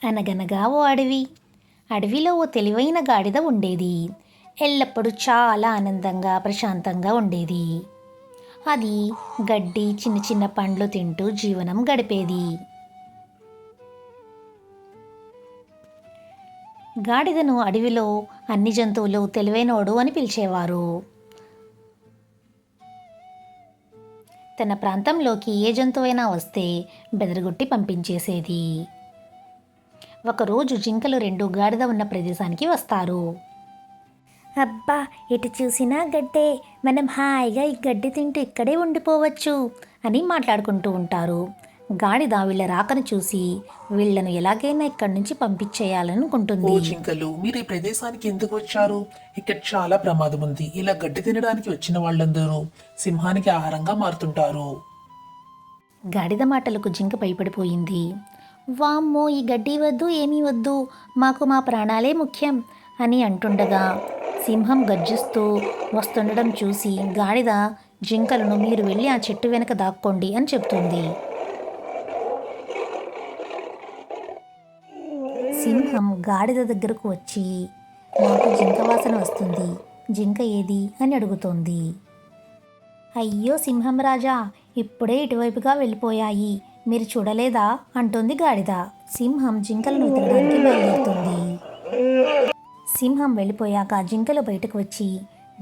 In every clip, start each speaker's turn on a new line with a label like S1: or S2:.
S1: అనగనగా ఓ అడవి. అడవిలో ఓ తెలివైన గాడిద ఉండేది. ఎల్లప్పుడూ చాలా ఆనందంగా ప్రశాంతంగా ఉండేది. అది గడ్డి చిన్న చిన్న పండ్లు తింటూ జీవనం గడిపేది. గాడిదను అడవిలో అన్ని జంతువులు తెలివైనోడు అని పిలిచేవారు. తన ప్రాంతంలోకి ఏ జంతువైనా వస్తే బెదరగొట్టి పంపించేసేది. ఒకరోజు జింకలు రెండు గాడిద ఉన్న ప్రదేశానికి వస్తారు. అబ్బా, ఎటు చూసినా గడ్డే, మనం హాయిగా ఈ గడ్డి తింటూ ఇక్కడే ఉండిపోవచ్చు అని మాట్లాడుకుంటూ ఉంటారు. గాడిద వీళ్ళ రాకను చూసి వీళ్లను ఎలాగైనా ఇక్కడి నుంచి పంపించేయాలనుకుంటుంది.
S2: ఓ జింకలు, మీరు ఈ ప్రదేశానికి ఎందుకు వచ్చారు? ఇక్కడ చాలా ప్రమాదం ఉంది. ఇలా గడ్డి తినడానికి వచ్చిన వాళ్ళందరూ సింహానికి ఆహారంగా మారుతుంటారు.
S1: గాడిద మాటలకు జింక భయపడిపోయింది. వామ్మో, ఈ గడ్డి వద్దు, ఏమీ వద్దు, మాకు మా ప్రాణాలే ముఖ్యం అని అంటుండగా సింహం గర్జిస్తూ వస్తుండడం చూసి గాడిద జింకలను మీరు వెళ్ళి ఆ చెట్టు వెనక దాక్కోండి అని చెప్తుంది. సింహం గాడిద దగ్గరకు వచ్చి నాకు జింక వాసన వస్తుంది, జింక ఏది అని అడుగుతోంది. అయ్యో సింహం రాజా, ఇప్పుడే ఇటువైపుగా వెళ్ళిపోయాయి, మీరు చూడలేదా అంటుంది గాడిద. సింహం జింకలను వెతకడానికి బయలుదేరుతుంది. సింహం వెళ్ళిపోయాక జింకలు బయటకు వచ్చి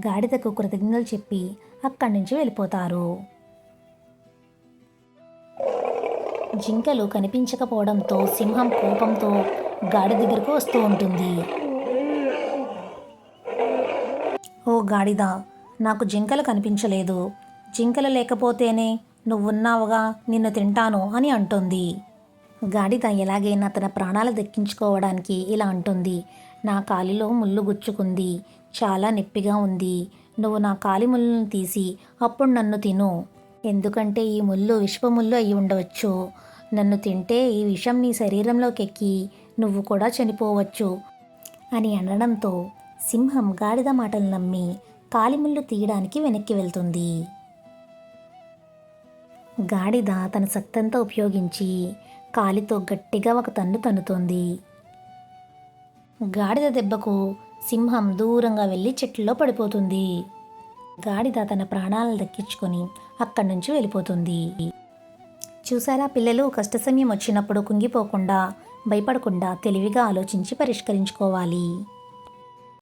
S1: గాడిదకు కృతజ్ఞతలు చెప్పి అక్కడి నుంచి వెళ్ళిపోతారు. జింకలు కనిపించకపోవడంతో సింహం కోపంతో గాడిద దగ్గరకు వస్తూ ఉంటుంది. ఓ గాడిద, నాకు జింకలు కనిపించలేదు, జింకలు లేకపోతేనే నువ్వున్నావుగా, నిన్ను తింటాను అని అంటుంది. గాడిద ఎలాగైనా తన ప్రాణాలు దక్కించుకోవడానికి ఇలా అంటుంది. నా కాలిలో ముళ్ళు గుచ్చుకుంది, చాలా నొప్పిగా ఉంది, నువ్వు నా కాలి ముళ్ళను తీసి అప్పుడు నన్ను తిను, ఎందుకంటే ఈ ముళ్ళు విషపముళ్ళు అయి ఉండవచ్చు, నన్ను తింటే ఈ విషం నీ శరీరంలోకి ఎక్కి నువ్వు కూడా చనిపోవచ్చు అని అనడంతో సింహం గాడిద మాటలు నమ్మి కాలిముళ్ళు తీయడానికి వెనక్కి వెళ్తుంది. గాడిద తన శక్తంతా ఉపయోగించి కాలితో గట్టిగా ఒక తన్ను తన్నుతోంది. గాడిద దెబ్బకు సింహం దూరంగా వెళ్ళి చెట్లలో పడిపోతుంది. గాడిద తన ప్రాణాలను దక్కించుకొని అక్కడి నుంచి వెళ్ళిపోతుంది. చూసారా పిల్లలు, కష్ట సమయం వచ్చినప్పుడు కుంగిపోకుండా భయపడకుండా తెలివిగా ఆలోచించి పరిష్కరించుకోవాలి.